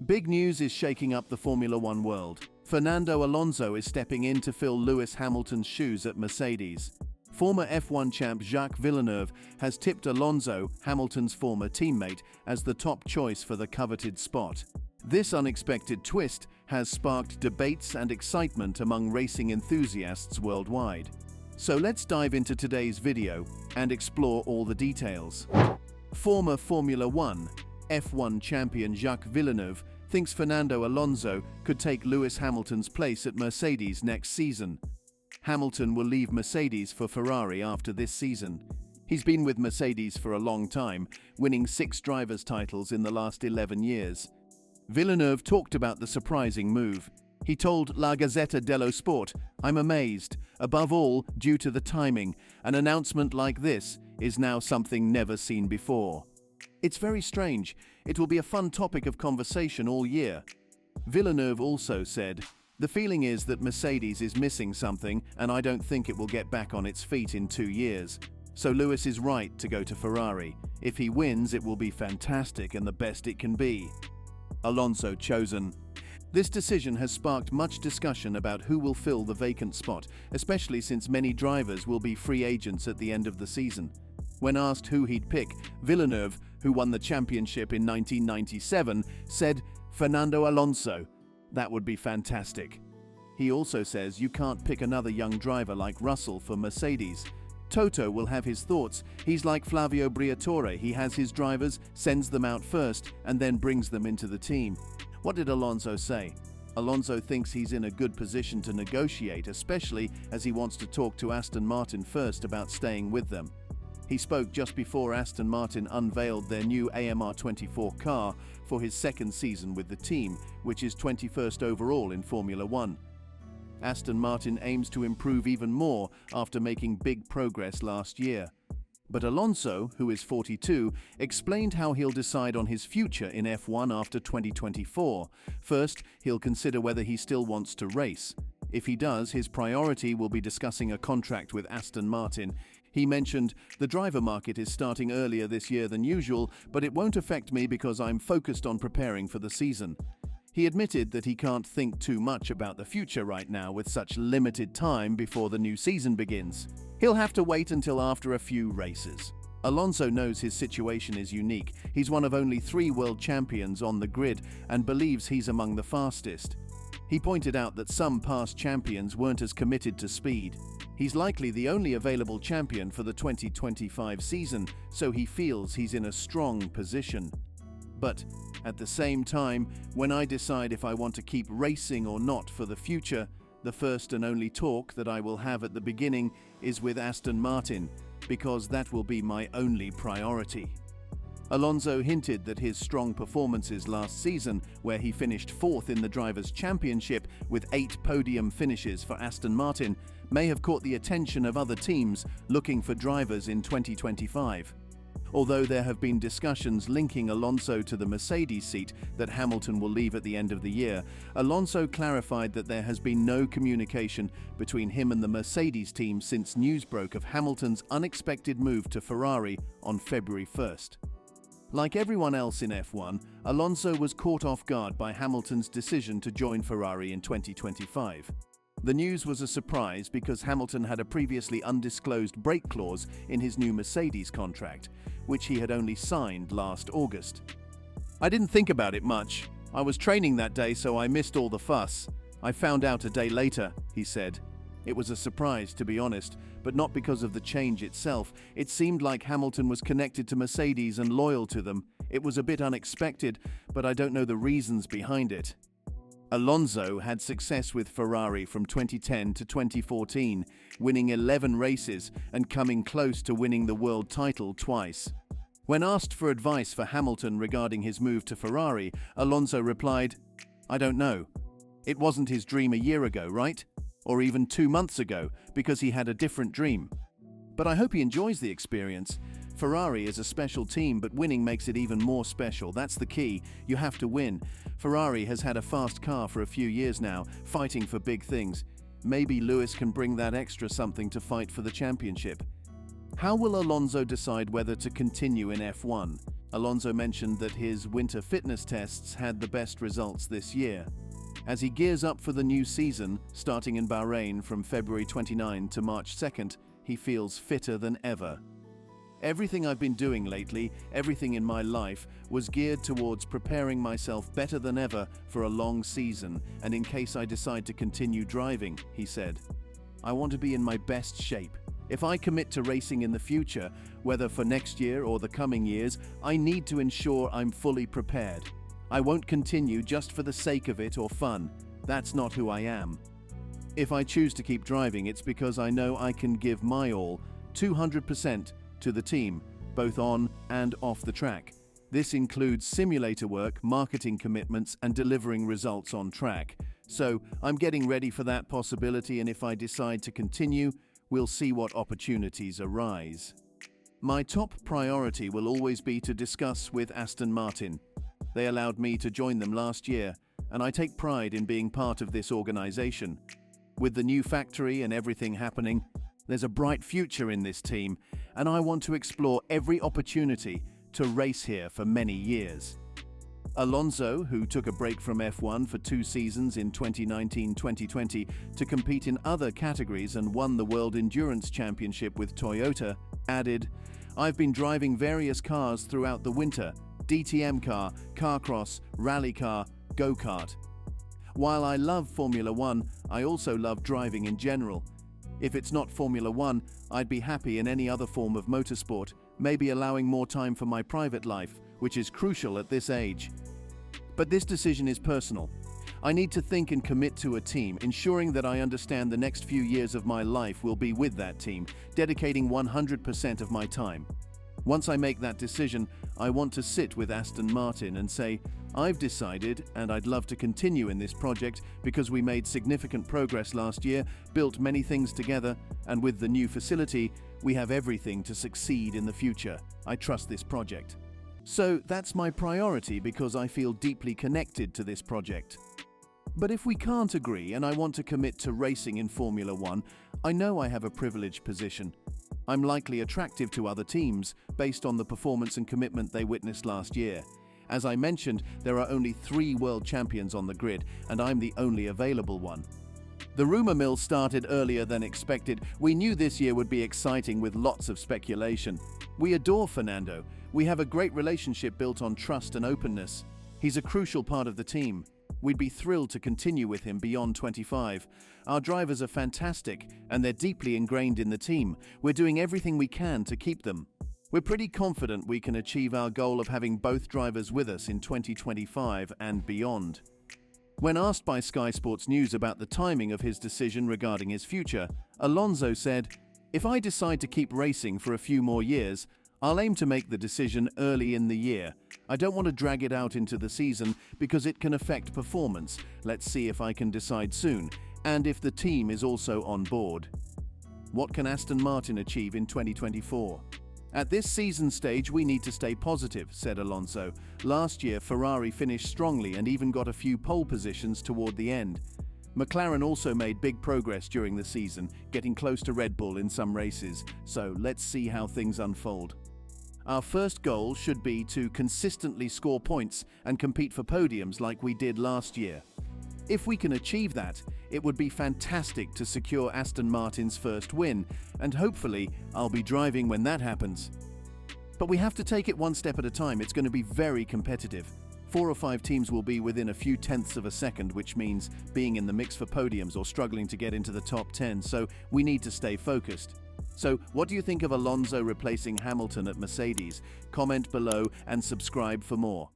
Big news is shaking up the Formula One world. Fernando Alonso is stepping in to fill Lewis Hamilton's shoes at Mercedes. Former F1 champ Jacques Villeneuve has tipped Alonso, Hamilton's former teammate, as the top choice for the coveted spot. This unexpected twist has sparked debates and excitement among racing enthusiasts worldwide. So let's dive into today's video and explore all the details. Former Formula One F1 champion Jacques Villeneuve thinks Fernando Alonso could take Lewis Hamilton's place at Mercedes next season. Hamilton will leave Mercedes for Ferrari after this season. He's been with Mercedes for a long time, winning 6 drivers' titles in the last 11 years. Villeneuve talked about the surprising move. He told La Gazzetta dello Sport, "I'm amazed. Above all, due to the timing, an announcement like this is now something never seen before. It's very strange. It will be a fun topic of conversation all year." Villeneuve also said, "The feeling is that Mercedes is missing something, and I don't think it will get back on its feet in 2 years. So Lewis is right to go to Ferrari. If he wins, it will be fantastic and the best it can be." Alonso chosen. This decision has sparked much discussion about who will fill the vacant spot, especially since many drivers will be free agents at the end of the season. When asked who he'd pick, Villeneuve, who won the championship in 1997, said, "Fernando Alonso. That would be fantastic." He also says you can't pick another young driver like Russell for Mercedes. Toto will have his thoughts. He's like Flavio Briatore. He has his drivers, sends them out first, and then brings them into the team. What did Alonso say? Alonso thinks he's in a good position to negotiate, especially as he wants to talk to Aston Martin first about staying with them. He spoke just before Aston Martin unveiled their new AMR24 car for his second season with the team, which is 21st overall in Formula One. Aston Martin aims to improve even more after making big progress last year. But Alonso, who is 42, explained how he'll decide on his future in F1 after 2024. First, he'll consider whether he still wants to race. If he does, his priority will be discussing a contract with Aston Martin. He mentioned, "The driver market is starting earlier this year than usual, but it won't affect me because I'm focused on preparing for the season." He admitted that he can't think too much about the future right now with such limited time before the new season begins. He'll have to wait until after a few races. Alonso knows his situation is unique. He's one of only 3 world champions on the grid and believes he's among the fastest. He pointed out that some past champions weren't as committed to speed. He's likely the only available champion for the 2025 season, so he feels he's in a strong position. But at the same time, when I decide if I want to keep racing or not for the future, the first and only talk that I will have at the beginning is with Aston Martin, because that will be my only priority. Alonso hinted that his strong performances last season, where he finished 4th in the Drivers' Championship with 8 podium finishes for Aston Martin, may have caught the attention of other teams looking for drivers in 2025. Although there have been discussions linking Alonso to the Mercedes seat that Hamilton will leave at the end of the year, Alonso clarified that there has been no communication between him and the Mercedes team since news broke of Hamilton's unexpected move to Ferrari on February 1st. Like everyone else in F1, Alonso was caught off guard by Hamilton's decision to join Ferrari in 2025. The news was a surprise because Hamilton had a previously undisclosed break clause in his new Mercedes contract, which he had only signed last August. "I didn't think about it much. I was training that day, so I missed all the fuss. I found out a day later," he said. "It was a surprise, to be honest, but not because of the change itself. It seemed like Hamilton was connected to Mercedes and loyal to them. It was a bit unexpected, but I don't know the reasons behind it." Alonso had success with Ferrari from 2010 to 2014, winning 11 races and coming close to winning the world title twice. When asked for advice for Hamilton regarding his move to Ferrari, Alonso replied, "I don't know. It wasn't his dream a year ago, right? Or even 2 months ago, because he had a different dream. But I hope he enjoys the experience. Ferrari is a special team, but winning makes it even more special. That's the key. You have to win. Ferrari has had a fast car for a few years now, fighting for big things. Maybe Lewis can bring that extra something to fight for the championship." How will Alonso decide whether to continue in F1? Alonso mentioned that his winter fitness tests had the best results this year. As he gears up for the new season, starting in Bahrain from February 29 to March 2nd, he feels fitter than ever. Everything I've been doing lately, everything in my life, was geared towards preparing myself better than ever for a long season and in case I decide to continue driving, he said. I want to be in my best shape. If I commit to racing in the future, whether for next year or the coming years, I need to ensure I'm fully prepared. I won't continue just for the sake of it or fun. That's not who I am. If I choose to keep driving, it's because I know I can give my all, 200%, to the team, both on and off the track. This includes simulator work, marketing commitments, and delivering results on track. So, I'm getting ready for that possibility, and if I decide to continue, we'll see what opportunities arise. My top priority will always be to discuss with Aston Martin. They allowed me to join them last year, and I take pride in being part of this organization. With the new factory and everything happening, there's a bright future in this team, and I want to explore every opportunity to race here for many years. Alonso, who took a break from F1 for 2 seasons in 2019-2020 to compete in other categories and won the World Endurance Championship with Toyota, added, "I've been driving various cars throughout the winter, DTM car, carcross, rally car, go-kart. While I love Formula One, I also love driving in general. If it's not Formula One, I'd be happy in any other form of motorsport, maybe allowing more time for my private life, which is crucial at this age. But this decision is personal. I need to think and commit to a team, ensuring that I understand the next few years of my life will be with that team, dedicating 100% of my time. Once I make that decision, I want to sit with Aston Martin and say, I've decided and I'd love to continue in this project because we made significant progress last year, built many things together, and with the new facility, we have everything to succeed in the future. I trust this project. So that's my priority because I feel deeply connected to this project. But if we can't agree and I want to commit to racing in Formula One, I know I have a privileged position. I'm likely attractive to other teams based on the performance and commitment they witnessed last year. As I mentioned, there are only 3 world champions on the grid, and I'm the only available one. The rumor mill started earlier than expected. We knew this year would be exciting with lots of speculation. We adore Fernando. We have a great relationship built on trust and openness. He's a crucial part of the team. We'd be thrilled to continue with him beyond 25. Our drivers are fantastic, and they're deeply ingrained in the team. We're doing everything we can to keep them. We're pretty confident we can achieve our goal of having both drivers with us in 2025 and beyond. When asked by Sky Sports News about the timing of his decision regarding his future, Alonso said, "If I decide to keep racing for a few more years, I'll aim to make the decision early in the year. I don't want to drag it out into the season because it can affect performance. Let's see if I can decide soon, and if the team is also on board." What can Aston Martin achieve in 2024? At this season stage, we need to stay positive, said Alonso. Last year, Ferrari finished strongly and even got a few pole positions toward the end. McLaren also made big progress during the season, getting close to Red Bull in some races, so let's see how things unfold. Our first goal should be to consistently score points and compete for podiums like we did last year. If we can achieve that, it would be fantastic to secure Aston Martin's first win, and hopefully I'll be driving when that happens. But we have to take it one step at a time. It's going to be very competitive. 4 or 5 teams will be within a few tenths of a second, which means being in the mix for podiums or struggling to get into the top 10, so we need to stay focused. So, what do you think of Alonso replacing Hamilton at Mercedes? Comment below and subscribe for more.